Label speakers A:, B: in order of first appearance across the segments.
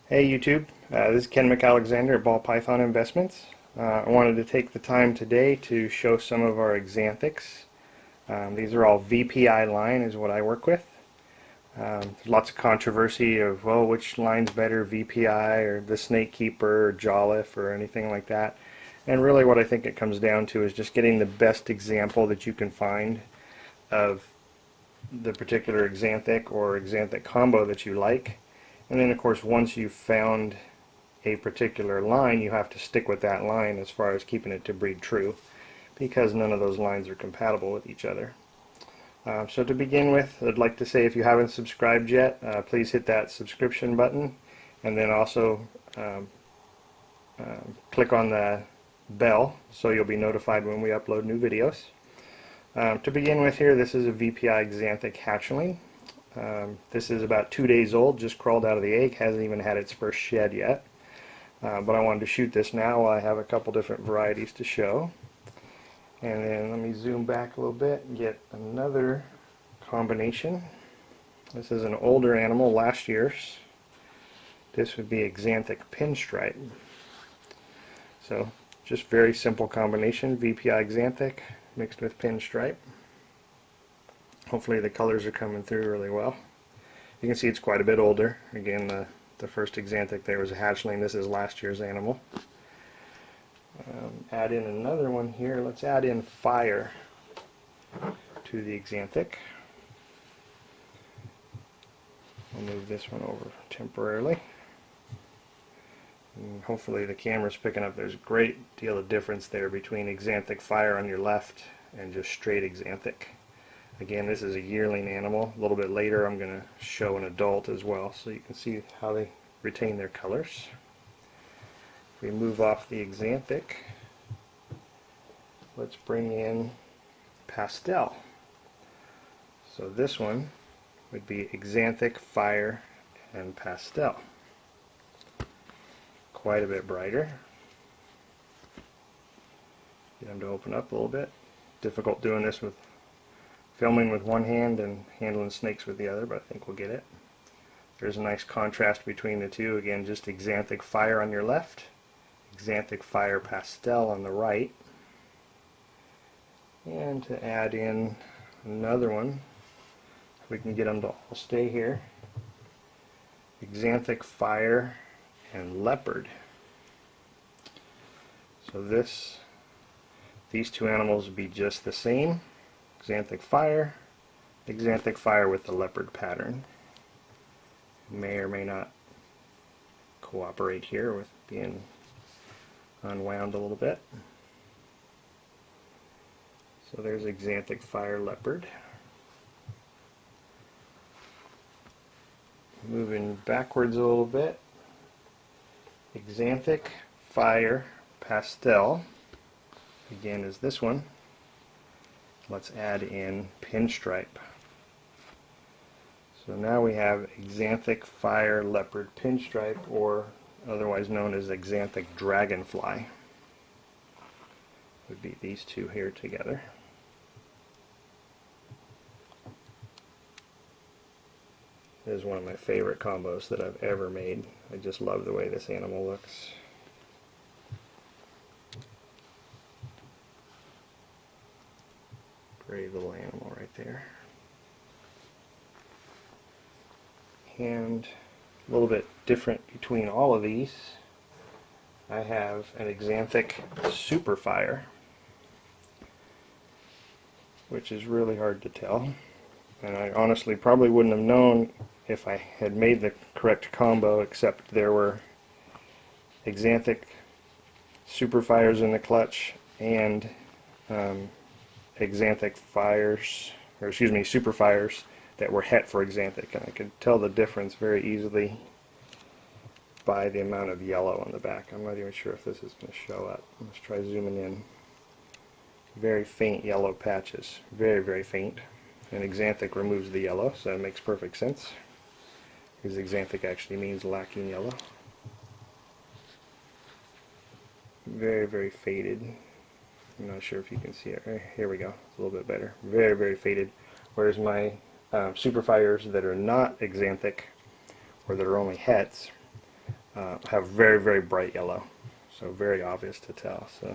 A: Hey YouTube, this is Ken McAlexander at Ball Python Investments. I wanted to take the time today to show some of our Axanthics. These are all VPI line is what I work with. Lots of controversy of, well, which line's better, VPI or the Snake Keeper or Jolliffe or anything like that. And really what I think it comes down to is just getting the best example that you can find of the particular Axanthic or Axanthic combo that you like. And then of course once you've found a particular line, you have to stick with that line as far as keeping it to breed true, because none of those lines are compatible with each other. So to begin with, I'd like to say if you haven't subscribed yet, please hit that subscription button, and then also click on the bell so you'll be notified when we upload new videos. To begin with here, this is a VPI Axanthic hatchling. This is about 2 days old, just crawled out of the egg, hasn't even had its first shed yet. But I wanted to shoot this now. I have a couple different varieties to show. And then let me zoom back a little bit and get another combination. This is an older animal, last year's. This would be Axanthic Pinstripe. So just very simple combination, VPI Axanthic mixed with Pinstripe. Hopefully the colors are coming through really well. You can see it's quite a bit older. Again, the first Axanthic there was a hatchling. This is last year's animal. Add in another one here. Let's add in Fire to the Axanthic. I'll move this one over temporarily. And hopefully the camera's picking up. There's a great deal of difference there between Axanthic Fire on your left and just straight Axanthic. Again, this is a yearling animal. A little bit later I'm going to show an adult as well, so you can see how they retain their colors. If we move off the Axanthic, let's bring in Pastel. So this one would be Axanthic Fire and Pastel. Quite a bit brighter. Get them to open up a little bit. Difficult doing this with filming with one hand and handling snakes with the other, but I think we'll get it. There's a nice contrast between the two. Again, just Axanthic Fire on your left, Axanthic Fire Pastel on the right. And to add in another one, if we can get them to all stay here, Axanthic Fire and Leopard. So these two animals would be just the same. Axanthic Fire with the leopard pattern. May or may not cooperate here with being unwound a little bit. So there's Axanthic Fire Leopard. Moving backwards a little bit, Axanthic Fire Pastel, again is this one. Let's add in Pinstripe. So now we have Axanthic Fire Leopard Pinstripe, or otherwise known as Axanthic Dragonfly. Would be these two here together. This is one of my favorite combos that I've ever made. I just love the way this animal looks. Great little animal right there. And a little bit different between all of these, I have an Axanthic Superfire, which is really hard to tell. And I honestly probably wouldn't have known if I had made the correct combo, except there were Axanthic Superfires in the clutch and Axanthic Fires, or excuse me, Superfires that were het for Axanthic, and I could tell the difference very easily by the amount of yellow on the back. I'm not even sure if this is going to show up. Let's try zooming in. Very faint yellow patches, very, very faint. And Axanthic removes the yellow, so it makes perfect sense, because Axanthic actually means lacking yellow. Very, very faded. I'm not sure if you can see it. Here we go. It's a little bit better. Very, very faded. Whereas my Superfires that are not Axanthic, or that are only hets, have very, very bright yellow, so very obvious to tell. So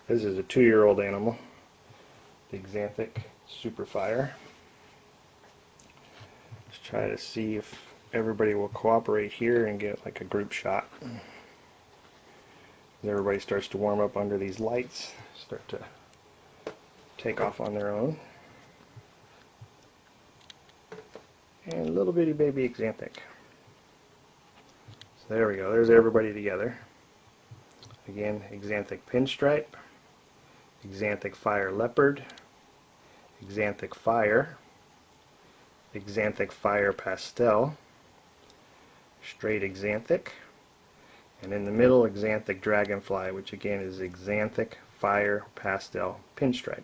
A: this is a 2-year-old animal, the Axanthic Super Fire. Let's try to see if everybody will cooperate here and get like a group shot. As everybody starts to warm up under these lights, start to take off on their own. And a little bitty baby Axanthic. So there we go, there's everybody together. Again, Axanthic Pinstripe, Axanthic Fire Leopard, Axanthic Fire, Axanthic Fire Pastel, straight Axanthic, and in the middle Axanthic Dragonfly, which again is Axanthic Fire Pastel Pinstripe.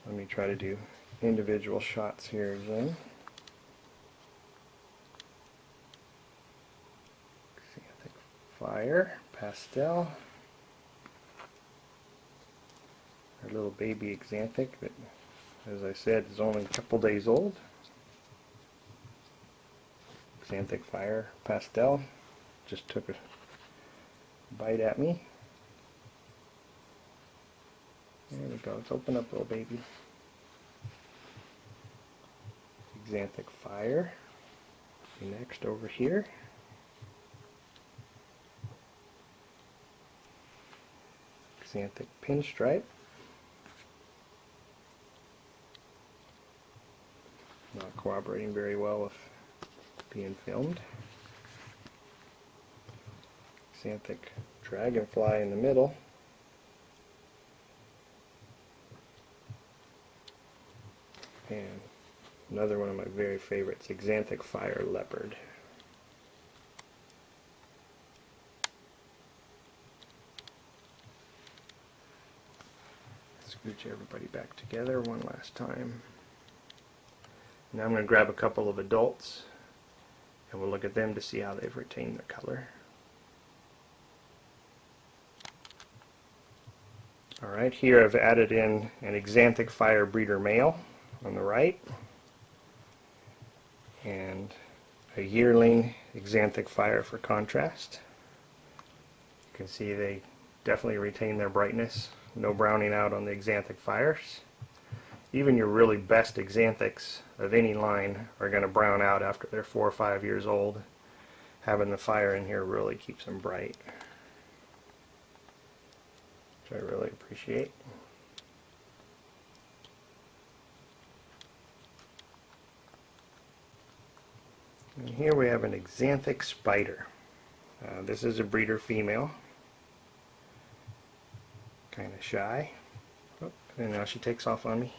A: Let me try to do individual shots here again. Axanthic Fire Pastel. Our little baby Axanthic that, as I said, is only a couple days old. Axanthic Fire Pastel just took a bite at me. There we go, let's open up, little baby. Axanthic Fire. Next over here. Axanthic Pinstripe. Not cooperating very well with being filmed. Axanthic Dragonfly in the middle. And another one of my very favorites, Axanthic Fire Leopard. Scooch everybody back together one last time. Now I'm going to grab a couple of adults and we'll look at them to see how they've retained their color. Alright, here I've added in an Axanthic Fire breeder male on the right and a yearling Axanthic Fire for contrast. You can see they definitely retain their brightness. No browning out on the Axanthic Fires. Even your really best Axanthics of any line are going to brown out after they're 4 or 5 years old. Having the fire in here really keeps them bright, which I really appreciate. And here we have an Axanthic Spider. This is a breeder female. Kind of shy. Oh, and now she takes off on me.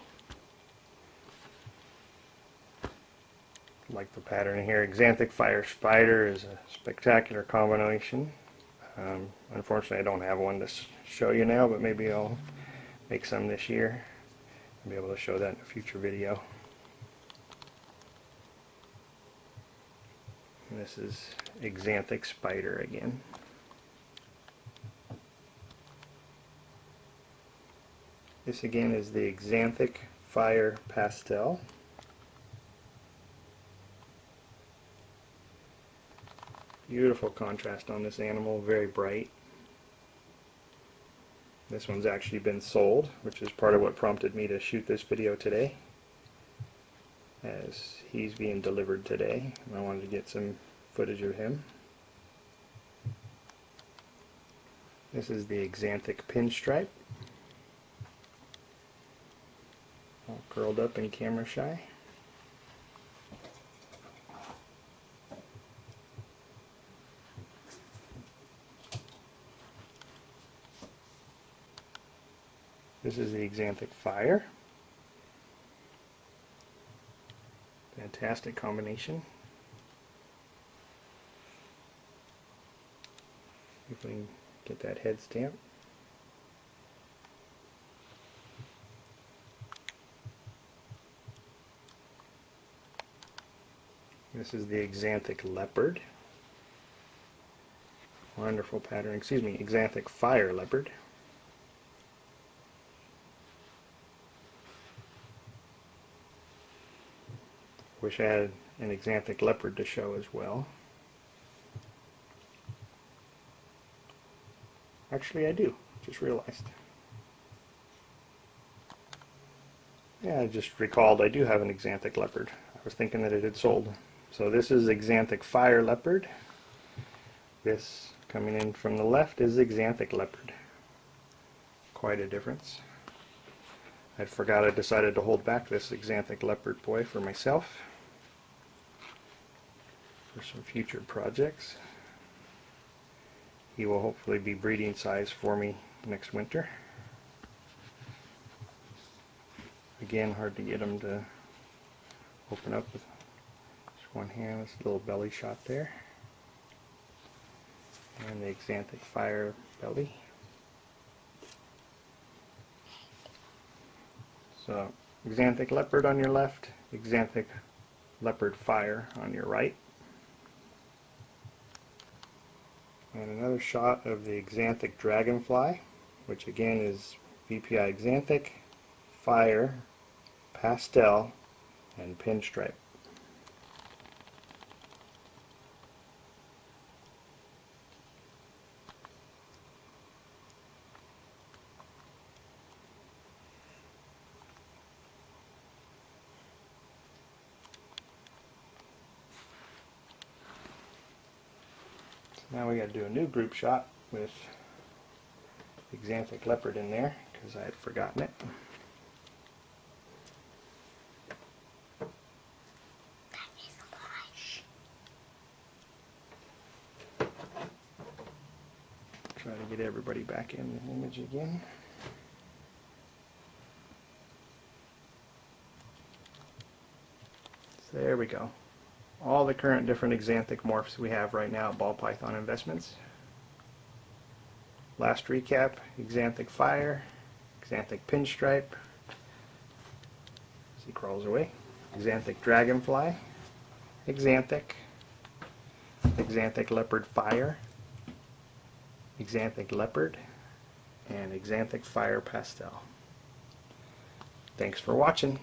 A: Like the pattern here. Axanthic Fire Spider is a spectacular combination. Unfortunately I don't have one to show you now, but maybe I'll make some this year and be able to show that in a future video. And this is Axanthic Spider again. This again is the Axanthic Fire Pastel. Beautiful contrast on this animal, very bright. This one's actually been sold, which is part of what prompted me to shoot this video today, as he's being delivered today and I wanted to get some footage of him. This is the Axanthic Pinstripe, all curled up and camera shy. This is the Axanthic Fire. Fantastic combination. If we can get that head stamp. This is the Axanthic Leopard. Wonderful pattern. Excuse me, Axanthic Fire Leopard. Wish I had an Axanthic leopard to show as well. Actually, I do. Just realized. Yeah, I just recalled I do have an Axanthic leopard. I was thinking that it had sold. So this is Axanthic fire leopard. This coming in from the left is Axanthic leopard. Quite a difference. I forgot I decided to hold back this Axanthic leopard boy for myself for some future projects. He will hopefully be breeding size for me next winter. Again, hard to get him to open up with just one hand. This little belly shot there. And the Axanthic fire belly. So, Axanthic leopard on your left, Axanthic leopard fire on your right. And another shot of the Axanthic dragonfly, which again is VPI Axanthic, fire, pastel, and pinstripe. Now we got to do a new group shot with Axanthic leopard in there because I had forgotten it. Try to get everybody back in the image again. So there we go. All the current different Axanthic morphs we have right now at Ball Python Investments. Last recap, Axanthic fire, Axanthic pinstripe, as he crawls away, Axanthic dragonfly, Axanthic, Axanthic leopard fire, Axanthic leopard, and Axanthic fire pastel. Thanks for watching.